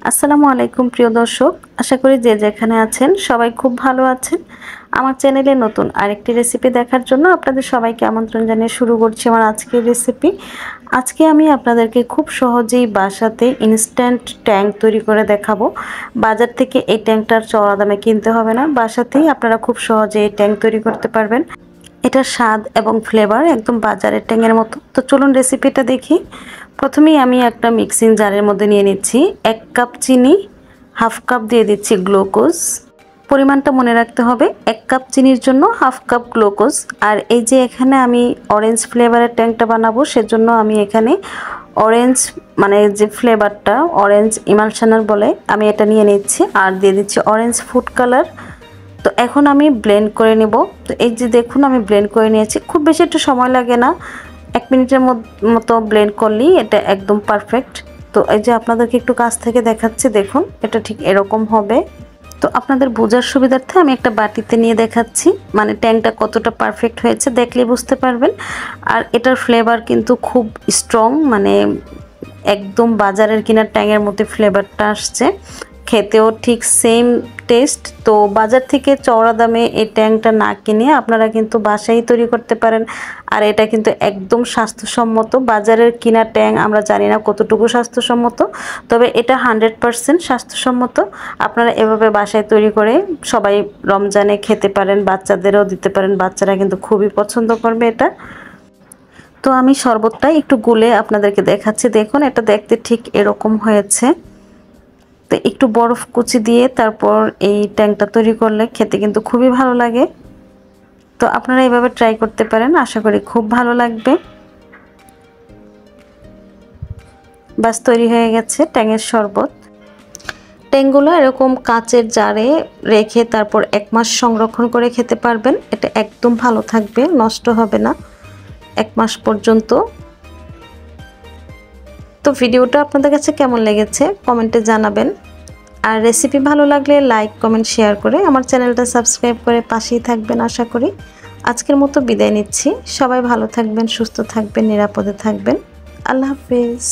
আসসালামু আলাইকুম প্রিয় দর্শক, আশা করি যে যেখানে আছেন সবাই খুব ভালো আছেন। আমার চ্যানেলে নতুন আরেকটি রেসিপি দেখার জন্য আপনাদের সবাইকে আমন্ত্রণ জানিয়ে শুরু করছি আমার আজকের রেসিপি। আজকে আমি আপনাদেরকে খুব সহজেই বাসাতে ইনস্ট্যান্ট ট্যাং তৈরি করে দেখাবো। বাজার থেকে এই ট্যাংটার চড়া দামে কিনতে হবে না, বাসাতেই আপনারা খুব সহজে এই ট্যাং তৈরি করতে পারবেন। এটার স্বাদ এবং ফ্লেভার একদম বাজারের ট্যাংয়ের মতো। তো চলুন রেসিপিটা দেখি। প্রথমেই আমি একটা মিক্সিং জারের মধ্যে নিয়ে নিচ্ছি 1 কাপ চিনি, হাফ কাপ দিয়ে দিচ্ছি গ্লুকোজ। পরিমাণটা মনে রাখতে হবে, 1 কাপ চিনির জন্য হাফ কাপ গ্লুকোজ। আর এই যে এখানে আমি অরেঞ্জ ফ্লেভারের ট্যাংটা বানাবো, সেজন্য আমি এখানে অরেঞ্জ মানে যে ফ্লেভারটা অরেঞ্জ ইমালশনার বলে, আমি এটা নিয়ে নিচ্ছি। আর দিয়ে দিচ্ছি অরেঞ্জ ফুড কালার। তো এখন আমি ব্লেন্ড করে নেব। তো এই যে দেখুন আমি ব্লেন্ড করে নিয়েছি, খুব বেশি একটু সময় লাগে না, 1 মিনিটের মতো ব্লেন্ড করলেই এটা একদম পারফেক্ট। তো এই যে আপনাদেরকে একটু কাছ থেকে দেখাচ্ছি, দেখুন এটা ঠিক এরকম হবে। তো আপনাদের বোঝার সুবিধার্থে আমি একটা বাটিতে নিয়ে দেখাচ্ছি, মানে ট্যাংটা কতটা পারফেক্ট হয়েছে দেখলেই বুঝতে পারবেন। আর এটার ফ্লেভার কিন্তু খুব স্ট্রং, মানে একদম বাজারের কিনা ট্যাংয়ের মধ্যে ফ্লেভারটা আসছে, খেতেও ঠিক সেম টেস্ট। তো বাজার থেকে চওড়া দামে এই ট্যাংটা না কিনে আপনারা কিন্তু বাসায় তৈরি করতে পারেন। আর এটা কিন্তু একদম স্বাস্থ্যসম্মত। বাজারের কিনা ট্যাং আমরা জানি না কতটুকু স্বাস্থ্যসম্মত, তবে এটা 100% স্বাস্থ্যসম্মত। আপনারা এভাবে বাসায় তৈরি করে সবাই রমজানে খেতে পারেন, বাচ্চাদেরও দিতে পারেন, বাচ্চারা কিন্তু খুবই পছন্দ করবে এটা। তো আমি শরবতটা একটু গুলে আপনাদেরকে দেখাচ্ছি, দেখুন এটা দেখতে ঠিক এরকম হয়েছে। তো একটু বরফ কুচি দিয়ে তারপর এই ট্যাংটা তৈরি করলে খেতে কিন্তু খুবই ভালো লাগে। তো আপনারা এইভাবে ট্রাই করতে পারেন, আশা করি খুব ভালো লাগবে। বাস তৈরি হয়ে গেছে ট্যাংয়ের শরবত। ট্যাংগুলো এরকম কাচের জারে রেখে তারপর 1 মাস সংরক্ষণ করে খেতে পারবেন। এটা একদম ভালো থাকবে, নষ্ট হবে না 1 মাস পর্যন্ত। তো ভিডিওটা আপনাদের কাছে কেমন লেগেছে কমেন্টে জানাবেন। আর রেসিপি ভালো লাগলে লাইক কমেন্ট শেয়ার করে আমার চ্যানেলটা সাবস্ক্রাইব করে পাশেই থাকবেন আশা করি। আজকের মতো বিদায় নিচ্ছি, সবাই ভালো থাকবেন, সুস্থ থাকবেন, নিরাপদে থাকবেন। আল্লাহ হাফেজ।